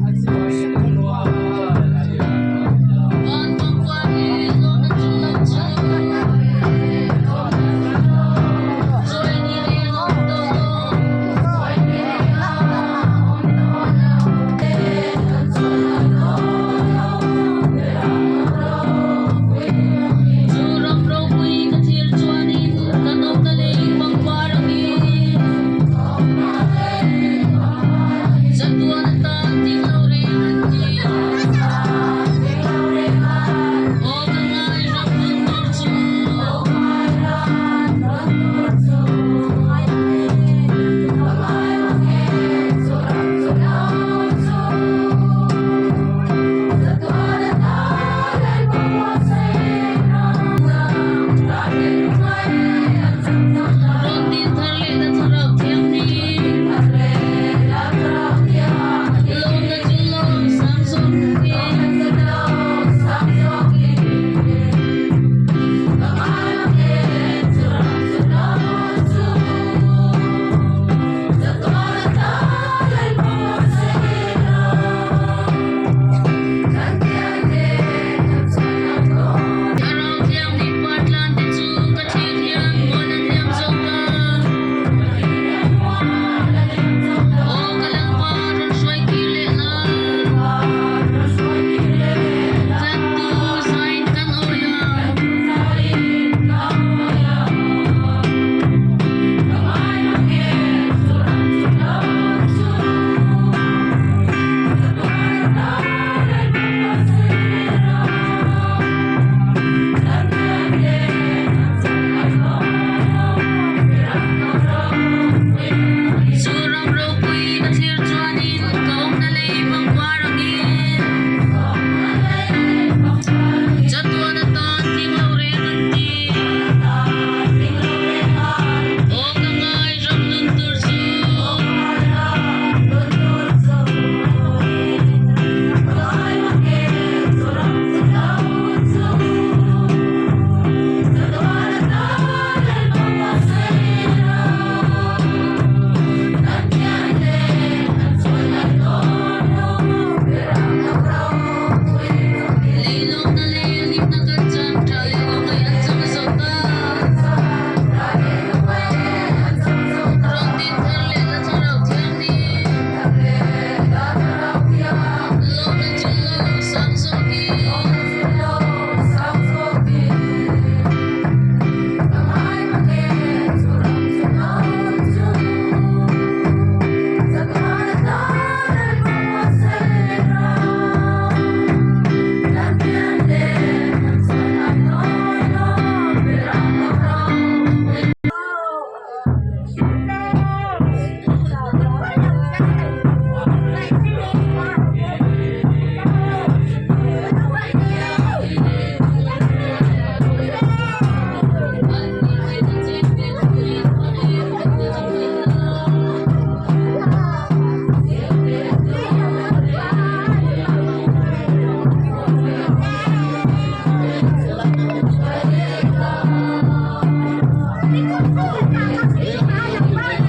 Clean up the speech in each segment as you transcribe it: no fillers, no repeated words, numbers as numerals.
Hãy subscribe cho kênh Ghiền Mì Gõ để không bỏ lỡ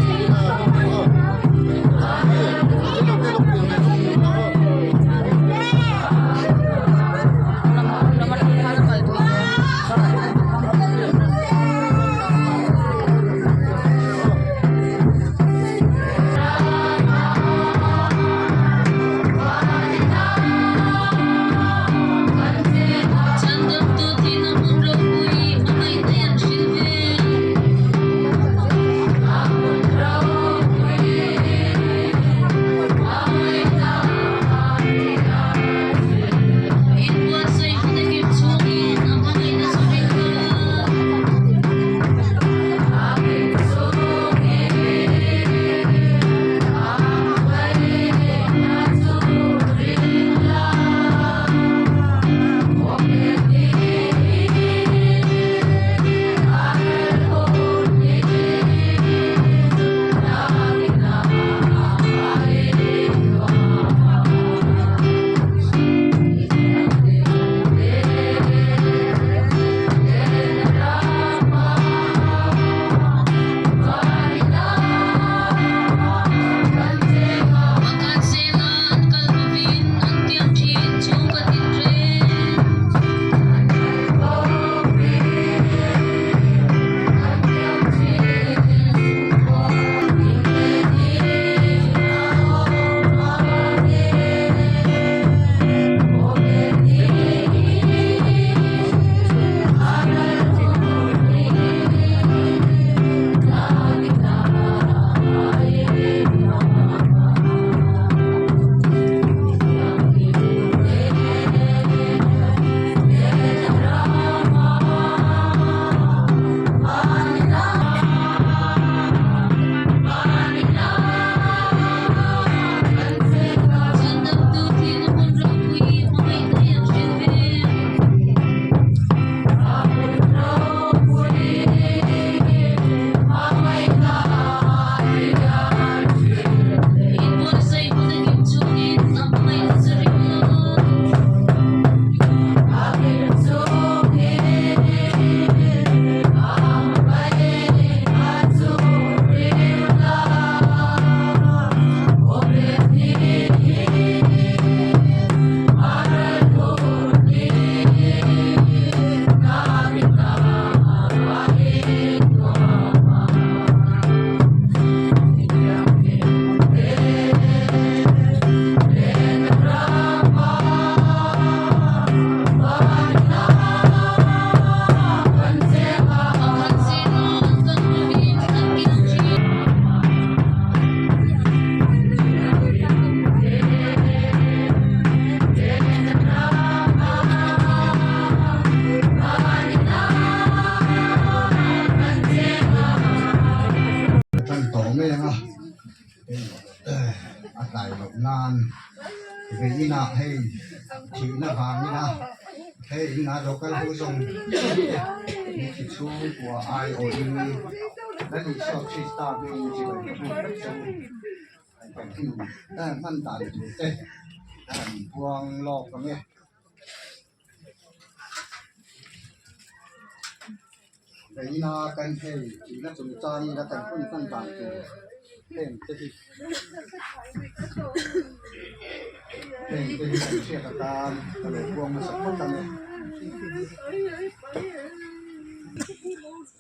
ไม่ยังอาศัยหลบนานเป็นนี่นะให้ชีวิตหน้าผากนี่นะให้นะเราก็ผู้ทรงที่ชูหัวไอโอดีและที่ชอบที่สตาร์ทมีชีวิตแต่มันตัดถูกเต้พวงหลอกกันเนี่ยแต่นี่นะกันให้ชีวิตสมใจและแต่คนตั้งใจตัวเต็มที่เชื่อการกระโดดพวงมาสักคนกันเนี่ย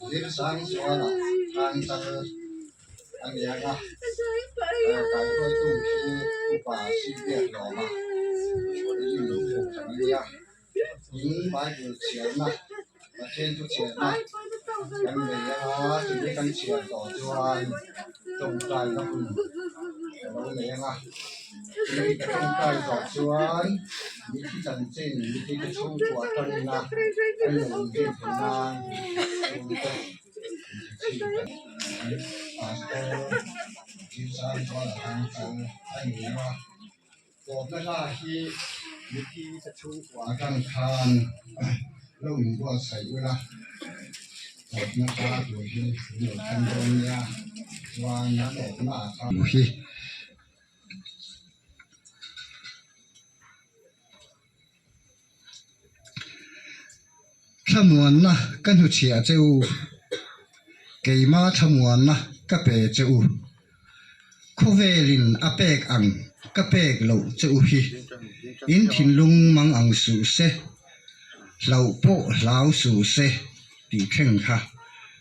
เรื่องสารสวนการทำอันนี้นะการช่วยตู้ที่ผู้ป่าชีวิตหล่อมายิ่งถูกสัญญายิ่งไปดูเฉียนนะมาเช่นทุกเฉียนนะกันเลยนะถึงได้กันเฉียนต่อจวนจงใจนะคุณเราเลยนะมีกระทงใจต่อจวนมีที่จันเจนมีที่กระชุ่มหัวตอนนี้นะไอ้หนุ่มเก่งทำงานอาสโตที่สามตัวทางกันไอ้หนุ่มว่าบอกไม่ได้ที่มีที่กระชุ่มหัวกันคานลุ่มก็ใส่เวลาบอกนะครับอยู่ที่อยู่คันโดเนียวางน้ำออกมาครับอยู่ที่ทำวันนะกันหัวเฉียเจ้าเกี่ยมาทำวันนะก็เปเจ้าคูเวลินอเปกอังก็เปกเหล่าเจ้าฮีอินทินลุงมังอังสุเสเหล่าโปเหล่าสุเสตีเข่งค่ะ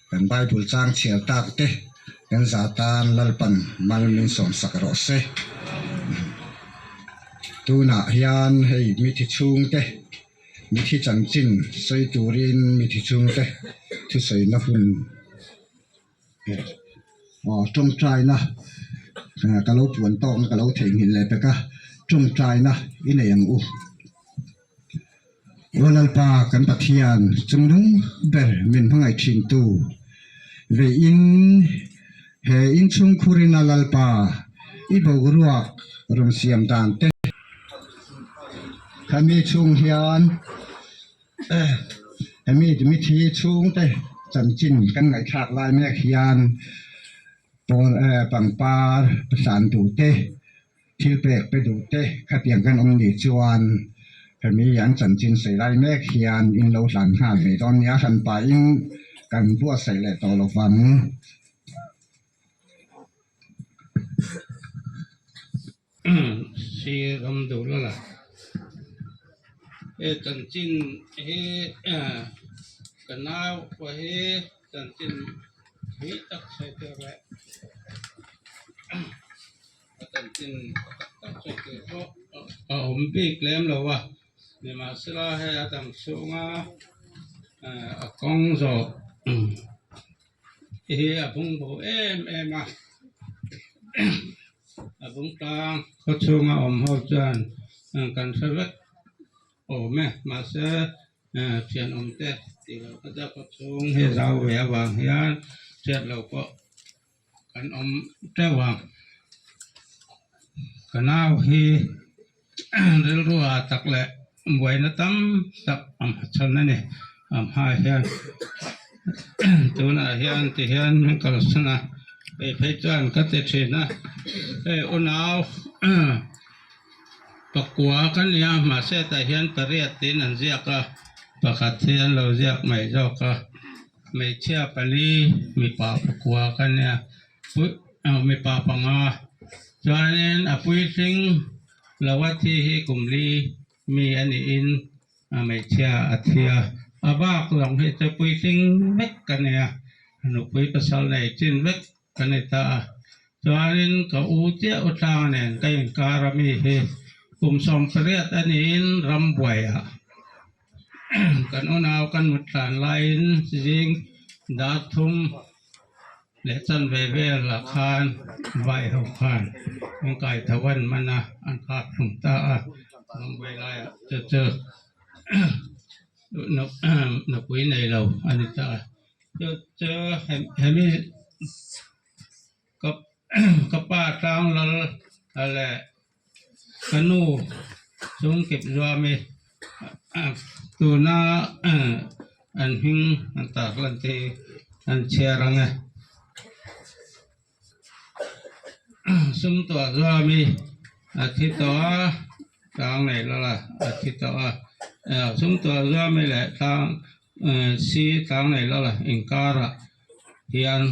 กันไบเบิลจางเฉียวตากเตกันซาตานลัลปันมัลมินสอนสักรอเสตูน่าฮิยันให้มีที่ชุงเตมีที่จันจินใส่ตูรินมีที่ชุงเตที่ใส่นับหุ่นจงใจนะกะโลปวนต้องกะโลเถียงหินเลยไปก็จงใจนะอินยังอูวันลปากันปะเทียนจงนุ่งเบอร์มินพังไอชินตูเวอินเฮอินชุงคุรินาลปาอีบกรัวรุมเสียมดานเตขมีชุงเฮียนมีทีชุงเตจันจินกันไงฉากลายแม่เฮียนปนปังปาประสานดูเตทิลเปกไปดูเตขัดเตียงกันองดีจวนมียันจันจินใส่ลายแม่เฮียนอินโลหลันหาในตอนนี้ทันไปอิงกันพวกใส่แหล่ต่อเราฟังชีรำดูแล้วล่ะจันจินกันน้าวว่าจันจินตักใส่ตัวแหละจันจินตักใส่ตัวผมปีกเล่มแล้ววะเนี่ยมาสลาให้อาตังสูงกองโซพุ่งโบมาพุ่งตางเขาสูงเขาจันกันสวัสดโอ้แม่มาเสียเชียนเตะที่เราก็จะเขาสูงให้เราแหววางยันเสร็จเราก็กันเจ้าวางกันเอาให้เรื่องรัวตักแหละบวยนะตั้มตักฉันนั่นเนี่ยหายเฮียนตัวน่ะเฮียนที่เฮียนมันก็ลักษณะไปจานก็เตะเชนะอุณเอาปะกัวกันเนี่ยมาเสแต่เฮียนประเรียตินันเสียก็ประกาศเฮียนเราเสียไม่เจ้าก็ไม่เชื่อปลีมีป่าปะกัวกันเนี่ยปุ๊บมีป่าปังจวนนั้นปุยสิงละวัดที่กุมลีมีอันนี้อินไม่เชื่ออัธยาบ้าก็ลองให้จะปุยสิงเวกกันเนี่ยหนุปุยภาษาไหนจินเวกกันเนี่ยตาจวนนั้นก็อุเจ้าอุตาเนี่ยก็ยังการมีเหกุมสมเปรียดอันนี้อินรำบวยกันอนาวกันหมดหลานลายสิงดาทุมเล็ดสันเวเวลคานใบหกคานมันไก่ทวันมันนะอันขาดถุงตาลงเวลาเจอนกวิในเราอันนี้ตาเจอให้มี กับ กับป้าตางลอะไรกนูซุงเก็บรวมมีตัวหน้าอันหิงอันตากลันทีอันเชียรังซุมตัวรวมมีอาทิตย์ตัวทางไหนแล้วล่ะอาทิตย์ตัวซุมตัวรวมมีแหละทางสีทางไหนแล้วล่ะอิงการะเฮียน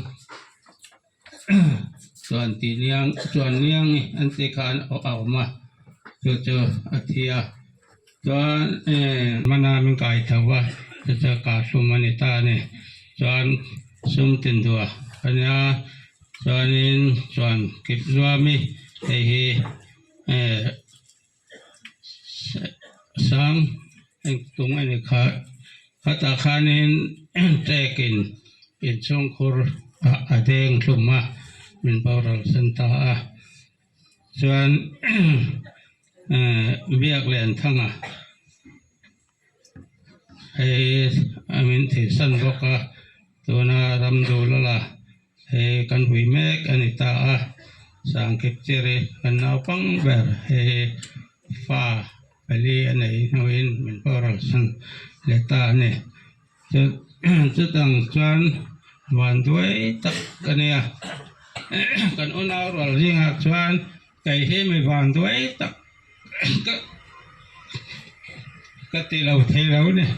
ส่วนตีเนียงส่วนเนียงนี่อันที่ขานเอามาเจออาทิยาส่วนมนามิกายทว่าจะกาสุมานิตาเนี่ยส่วนสุมตินตัวปัญญาส่วนนี้ส่วนกิจรวมีสังตรงอันนี้ขาตาขานินเจกินเป็นช่องคุรอาเดงสุมาเป็นปารลสันตาส่วนเบียกเลียนทั้งมินที่สันบอกตัวน่ารำดูละละกันหุยเมกอันนี้ตาสังเกตเจริญกันเอาปังเบอร์ฟ้าไปลีอันไหนเอาอินเป็นปารลสันเลตาเนี่ยจะตั้งส่วนวันด้วยตักกันเนี่ยกันอุณาเราเรียกส่วนไก่เฮไม่วันด้วยตักก็ตีเราเทเราเนี่ย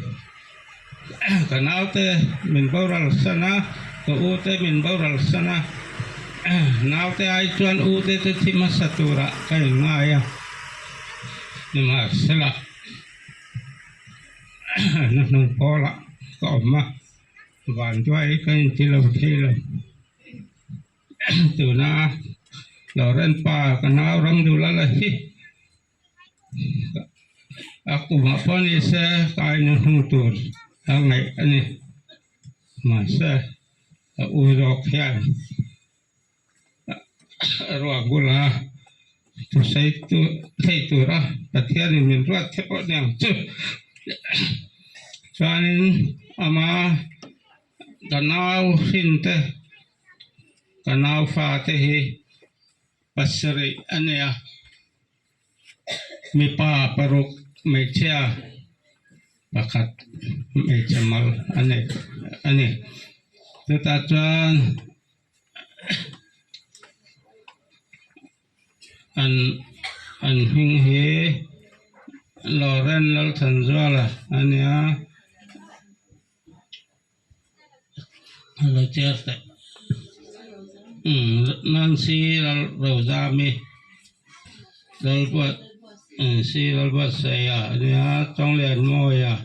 กันเอาแต่เป็นบารัลสนะก็อูแต่เป็นบารัลสนะนาวแต่ไอส่วนอูแต่ที่มาสัตุระก็ยังง่ายนี่มาสละนั่งพอละก็ออกมาวันด้วยก็ที่เราเทเราตัวน่าเราเล่นป่ากันเอารังดูละเลยaku apa ni saya kain huntur hangai ani masa urok ya ruang gula tu saya itu lah patian ini ruat cepot yang tu soalnya ama kanau hinte kanau fatihi pasri ani yaมีป้าปรุกไม่เชื่อประคัดไม่จำมัลอันนี้แต่ตาจวนอันหิงเฮลอเรนลทันจัวละอันนี้เราเจอแต่นั่นสิเราจะมีเราปวดsi lalba saya dia tonglen moya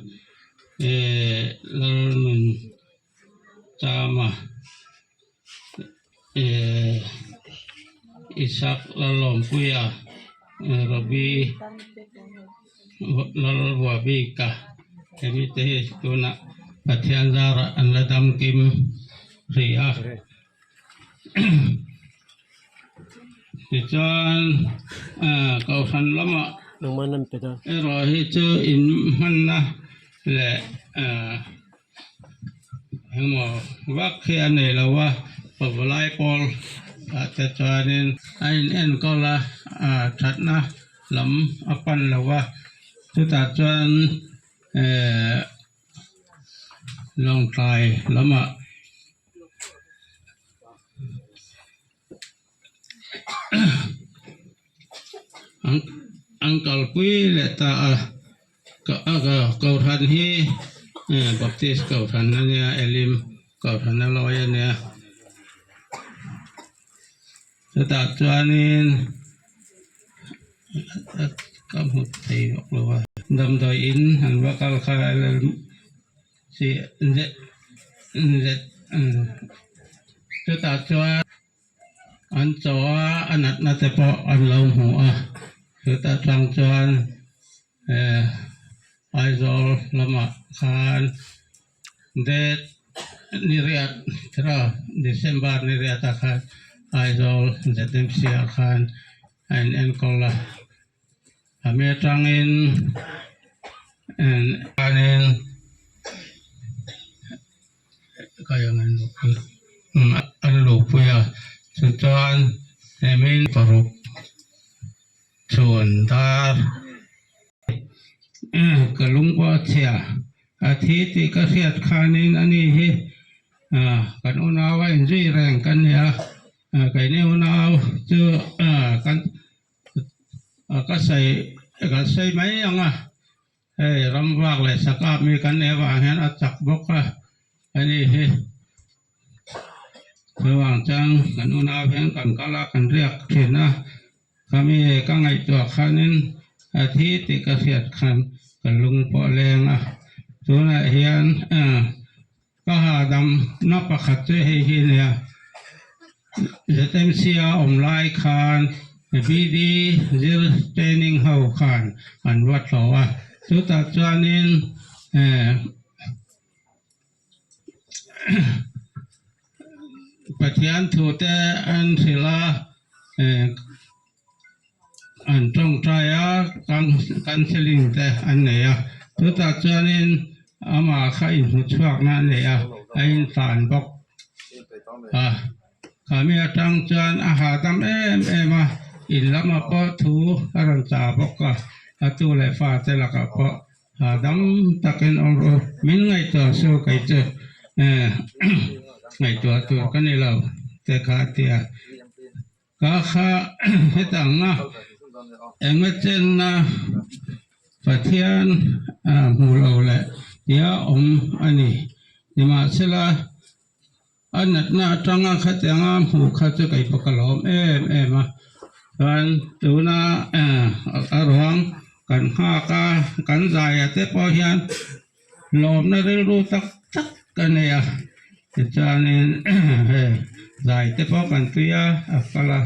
lalun tama isak lalom puya rabi lalwa bika kami teh tuna patian zara an ladam kim ria Dijan kau san lama Lumayan peda. Rohi tu in mana le hemo wakhi ane lawa pabulai pol atacanin ain kola thatna lam apan lawa tu tacan long tai lama angkal pui leta kau than hi baptis kau than nya elim kau than loya nya ta chuanin kam hut thei lo dam doi in han wa kal khala si ndet ta chuan an chawa anat na te po an lo hu ta chang chuan aizol lama khan det niriat tra December niriat khan aizol zetem sia khan en kola ame trangin en anen kayangan an lo puya สุจรเอมินปรุปชวนดาร์กลุงว่าเชียอาทิตย์ที่เกษียณคานินอันนี้กันอุณาไว้รีแรงกันเนี่ยกันนี่อุณาเจอกันก็ใส่ไหมยังรำวากเลยสกัดมีกันเนี่ยว่าเห็นอาจักบกอันนี้ระหว่างจังกันอุณาเพียงกันกาลกันเรียกเห็นนะก็มีก็ไงตัวคานินอาทิตย์ที่เกษียณคันกันลุงปอแรงตัวนั้นเห็นก็หาดำนับประคัตให้เห็นเนี่ยจะเต็มเสียไลคานบีดีจิลเทรนนิ่งเฮาคานอันวัดเราสุดท้ายจานินปัจจัยทุเตอันศิลาอันตรงใจกันเชลิงแต่อันเนี่ยสุดท้ายจานินอามาขายหุ่นชวกนั่นเนี่ยไอ้สารบอกข้ามีตั้งจานอาหารทำมาอินละมาปะทูอรันจ่าบอกก็ตัวเลยฟ้าแต่ละก็ปะดำตะเกินองค์มินไงตัวสู้ไก่เจอไงตัวกันนี่เราแต่ขาเตียก็ข้าให้ตั้งนะเอ็งไม่เจนนะปะเทียนหูเราแหละเดี๋ยวอันนี้นี่มาเสละอันนั้นนะจังอ่ะขัดยังอ่ะหูขัดจะไก่ปกลอมมาตอนตัวน่ะอารมณ์กันห้ากันใจเตปอยันลมนั่นรู้ตักกันเนี่ยจานี่ใจเตปอกันเตียก็ละ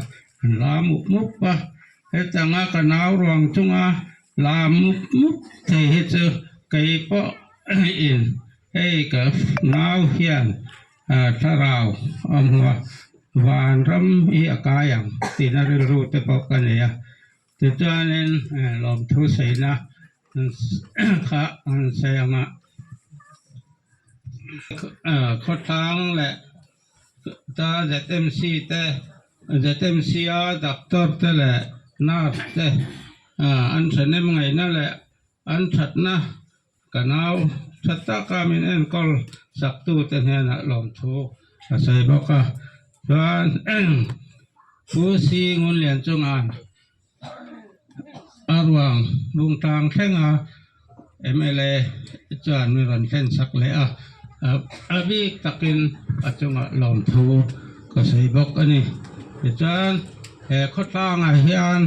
ลามุกปะเฮจังอ่ะกันเอารวงจุงอ่ะลามุกเทเหตุไก่ปออินกับนาวเฮียนทาราวหัววานรำอีอากายังที่น่ารู้แต่บอกกันเนี่ยแต่จานินลมทุเสนาข้าเสียงข้อทางแหละตาจะเต็มซีแต่จะเต็มซีดักตอร์แต่แหละนาแต่อันฉันเนี่ยมันไงนั่นแหละอันฉันนะกันเอาชัตตากามินเอ็นกอลสักตูเตนเฮนะลมทูใส่บอกว่าผู้ซีงุนเลียนจงอันอารวังลุงทางแข่งMLA จานมีรันแข่งสักเลยบีตะกินจงลมทูก็ใส่บอกอันนี้จานข้อทางเฮียน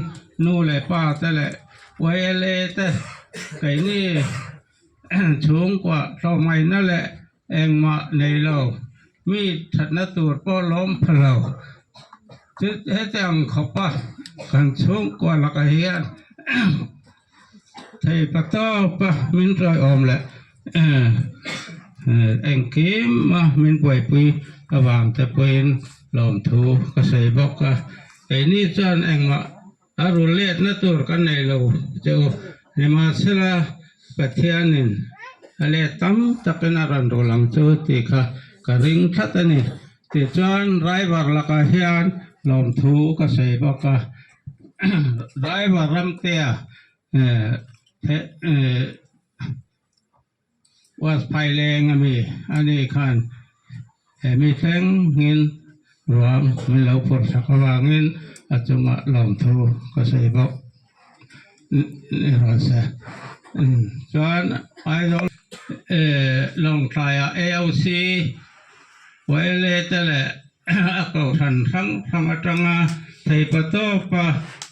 นู่เลยป้าแต่ละไว้เลยแต่ไก่นี่สูงกว่าเราไม่นั่นแหละเองมาในเรามีถัดนัตัวป้อล้มพเราจะให้จังเขาป้ากันสูงกว่าลักเฮียนไทยปะต้อป้ามินรอยอมแหละเองเกมมามินป่วยปีระหว่างจะเป็นลมทูก็ใส่บอกก็ไอ้นี่จานเองมาอารุเลียดนัตัวกันในเราเจ้าในมาเสละปัจเจียนินอะไรตั้มตะเป็นอารันโรลังจูติค่ะกระริงทัดนี่ติจานไรบาร์ลักเฮียนลมทูก็ใส่บอกก็ไรบาร์รำเตียว่าไฟแรงมีอันนี้คันมีแสงเงินรวมมีเหล่าผลสักว่าเงินอาจจะมาลมทูก็ใส่บอกนี่เราเสียจนไอ้ลงทายALC ไว้เลยแต่ละก็ทันทั้งจังไทยปะโตปะ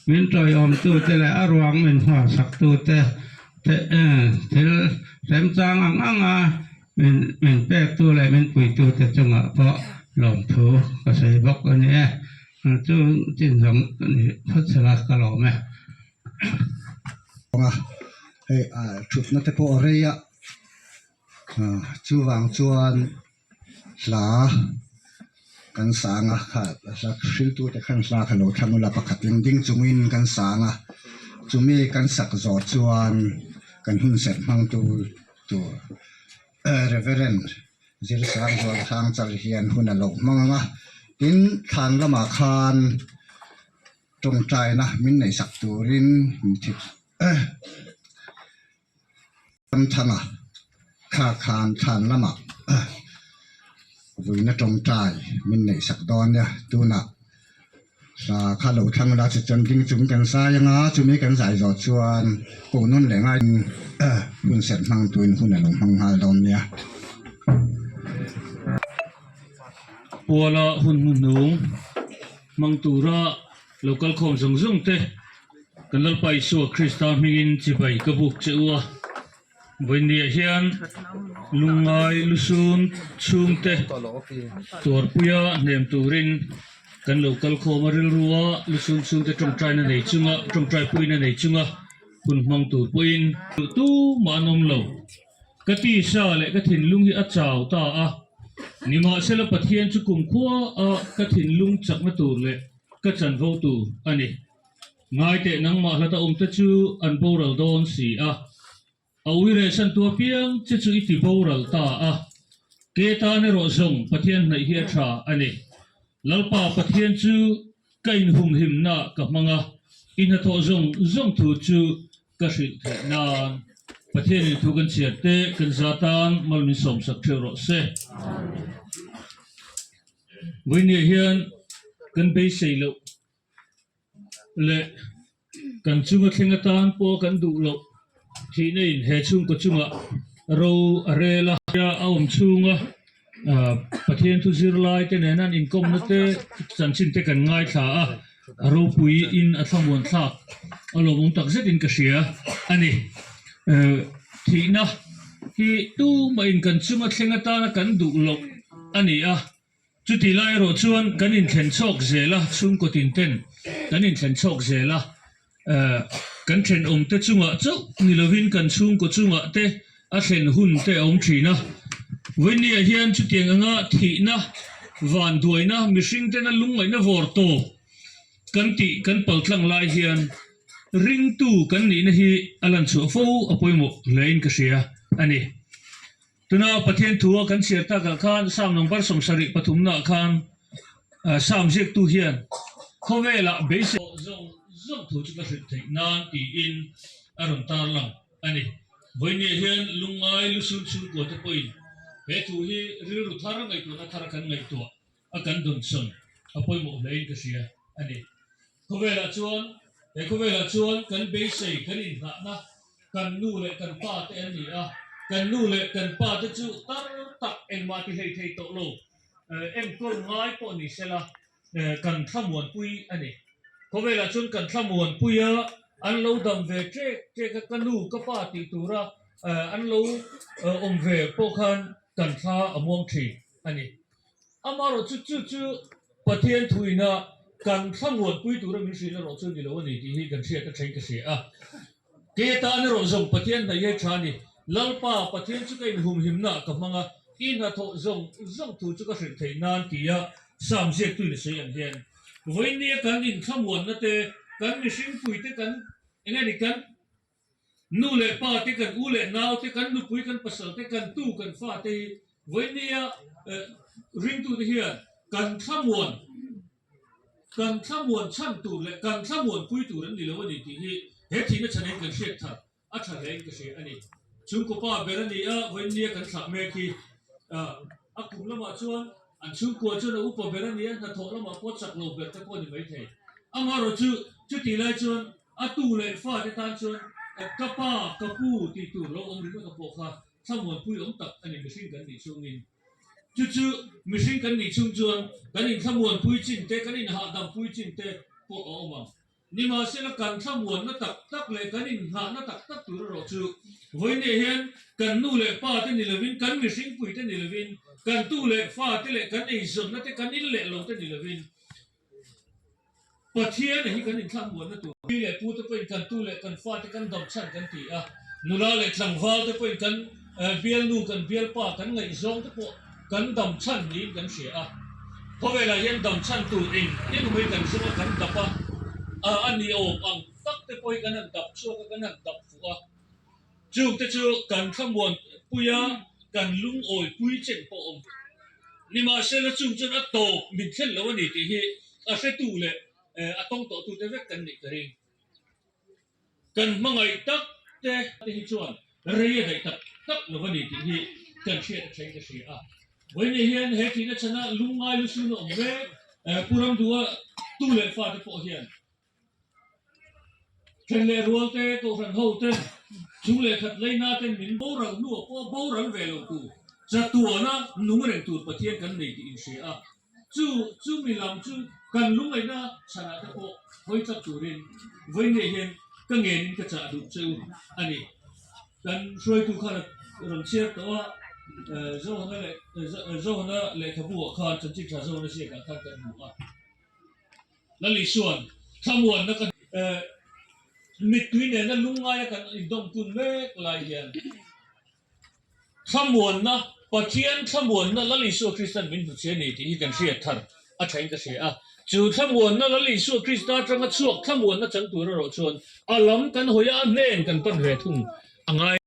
มินจอยอมตัวแต่ละอารวงมินหัวสักตัวแต่เต็มจังอังมินแปะตัวเลยมินปุยตัวแต่จังเพราะลมทูก็ใส่บอกอันนี้จู่จินสงนี่พัฒนาก็หล่อไหมชุดนั้นแต่พออะไรจู่วางจวนหลากันสางค่ะสักชื่อตัวแต่ขันสาขนมทำเวลาประคัดดิ้งจุมินกันสางจุมีกันสักจอดจวนกันหุ่นเสร็จมังตัวReverend จิรสางจวนทางจัลเฮียนหุ่นหลงมังเต อินทานละมาคานตรงใจนะมินในสักตูรินมิทิทำทางข้าคานทานละมาวินตรงใจมินในสักดอนเนี่ยตูน่ะสาข้าหลูทางราชจันทิงจุ่มกันสายยังจุ่มกันสายจอดชวนกูนุ่นแหลงไอ้คุณเสร็จมังตุนคุณไหนลงมังหาดอนเนี่ยปัวละหุ่นหนุ่งมังตูระโลกลคมสงเตกันลไปสัวคริสตามินจิไปกบุกเจ้าวันนี้เฮียนลุงไงลุซุนชุมเตตัวปุยะเนมตูรินกันโลกลคมริลรัวลุซุนชุมเตตรงใจนั่นเองจุงะตรงใจปุยนั่นเองจุงะคุณมังตูปุยนตู้มานมโลกติชาเลกถินลุงฮิอาจาวตานิมาเสลปะเทียนจุกุมขัวกถินลุงจักมาตูเลกจันโวตูอันนี้ง่ายแต่นังมาละตาตะจูอันโบรัลดอนสีเอาวิเรชันตัวเพียงจะจูอิติโบรัลตาเกตาเนโรซงปะเทียนในเฮียชาอันนี้ลัลปาปะเทียนจูกัยนหุมหิมนากับมังอินทอซงตูจูกสิเทนานปะเทียนทุกันเสียเตกันซาตานมัลมิสมสักเชโรเซวินเฮียนกันไปเสียโลเลกันจุงะเทงตานปอกันดูโลที่นี่เฮชุงก็จุงะเราอะไรล่ะยาเอาจุงะประเทศทุจิรไลเตเนนันอินคอมนั่นเตสันชินเตกันง่ายท่าเราปุยอินอัตวันท่าอารมณ์ตักเซตินกษีอันนี้ที่นะที่ตู้มาอินกันจุงะเทงตานกันดูโลอันนี้จุดที่ไล่รถชวนกันอินเข็นโชคเซล่ะชุงก็ตินเต้นกันอินเข็นโชคเซล่ะกันเข็นเตจุงะเจ้านิลวินกันชุงก็จุงะเตเข็นหุ่นเตทีนะวันนี้เฮียนจุดยังงะที่นะวันด้วยนะมิสิงเตนะลุงไงนะวอร์โตกันติกันเปิดหลังไล่เฮียนริงตู้กันนี่นะฮีอลันชัวฟูอภัยหมดเลยอินกษีอันนี้ตัวน่ะประเทศทัวกันเสียตากข้านสามนงปสมสริปฐุมนาข้านสามเจกตูเฮียนเขาเวลาเบสส่งถูกจะสินานตีอินอารมณ์ตาลังอันนี้วันนี้เฮียนลุงไงลุซุนกวดตะปุยเฮตุฮีริรุธารังไงตัวนัทารักันไงตัวกันดนสนอภัยหมดเลยอินกษีอันนี้เขาเวลาชวนกันเบสกันอินหนะกันนู่เลยกันป้าเตอันนี้กันนู่เลยกันป้าจะจูตักเอ็นมาที่ให้โตโลเอ็มตัวง่ายปนิเสละกันทำวนปุยอันนี้เขาเวลาชนกันทำวนปุยอันเราดำเวเจกันนู่ก็ป้าติดตัวอันเราเวพวกกันท้าอมวงทีอันนี้อามาเราจู่ประเทศทุยนะกันทำวนปุยตัวเรามีสิ่งเราชนอยู่แล้ววันนี้ที่กันเสียกันใช้กันเสียเกตานี่เราส่งประเทศในเยชานี่ลัลปาประเทศจุกัยหุ่มหิมนากับมังอินหัดส่งถูกจุกัยเทนานที่สามเจ็ดตุยเสียงเดียนวันนี้กันอินขมวนนั่นเตกันมิสิงปุยเตกันยังไงนี่กันนู่เลป้าเตกันอูเลนาวเตกันนู่ปุยกันภาษาเตกันตู้กันฟ้าเตวันนี้ริงตุเฮียกันขมวนช่างตู้เลกันขมวนปุยตู้นั้นนี่แล้ววันนี้ที่เฮทีนั่นฉันเองกันเสียทัดฉันเองกันเสียอันนี้ชุมกุป้าเบรนีวันนี้กันสักเมคีกุมละมาชวนอันชุมกัวชวนอุปเบรนีนัทโทละมาพอดสักโลเบรตะโกนไม่เท่มาเราจุดที่ไรชวนตู้เลยฟ้าที่ตานชวนกระป้ากระปูที่ตู้เราริบกับพวกสมวนปุยตักอันนี้ไม่ใช่กันนี่ช่วงนี้จู่ไม่ใช่กันนี่ช่วงจวนกันนี่สมวนปุยจินเตกันนี่หาดำปุยจินเตพวกมังนี่มาเสละกันสมวนนัตักเลยกันนี่หาตักตัวเราจู่วันนี้เห็นกันนู่เลยป้าที่นิลวินกันมิสิงปุยที่นิลวินกันตู้เลยฟ้าที่เลยกันไอ้ส่วนนั่นที่กันนี่เละลงที่นิลวินประเทศนี่กันนี่ทำวนนั่นตัวนี่เลยพูดที่เป็นกันตู้เลยกันฟ้าที่กันดำชั้นกันตีนู่นเลยสังวาลที่เป็นกันเบียลนู่กันเบียลป้ากันไงส่งที่พวกกันดำชั้นนี้กันเสียเพราะเวลาเห็นดำชั้นตัวเองนี่ก็ไม่กันสมกันดับอันนี้โอ้ตักที่เป็นกันนั่นดับชั่วกันนั่นดับฟัวจู่กันขมวนปุยกันลุงโอยปุยเจ็บปอม ni ma se la chung chun a to min thel lo ni ti hi a se tu le a tong to tu te vek kan ni kering kan mangai tak te hi chuan re dai tak tak lo ni ti hi kan che chei ka si a when ni hian he ti na chana lungai lu su no me puram duwa tu le fa te po hian ken le rual te to ran ho te chung le khat leina ten min bo rang nu po bo rang ve lo tu za tua na nung reng tu pathian kan nei ti in se a chu mi lam chu kan lung ai na chana ta po hoi cha tu rin voi ne hian ka nge nin ka cha du chu ani kan shroi tu kha ron chia to zo na le khabu kha chan chi cha zo na se ka kha kan mu a la li suan thamwan na kan mit tui ne na lungai kan dom kun me lai hian thamwan na pathian thamwan na la li su Christian min bu che ni ti kan sia thar a thain ka se a chu thamwan na la li su Christa tanga chuak thamwan na chang tu ro chuan alam kan hoya nen kan pan ve thung angai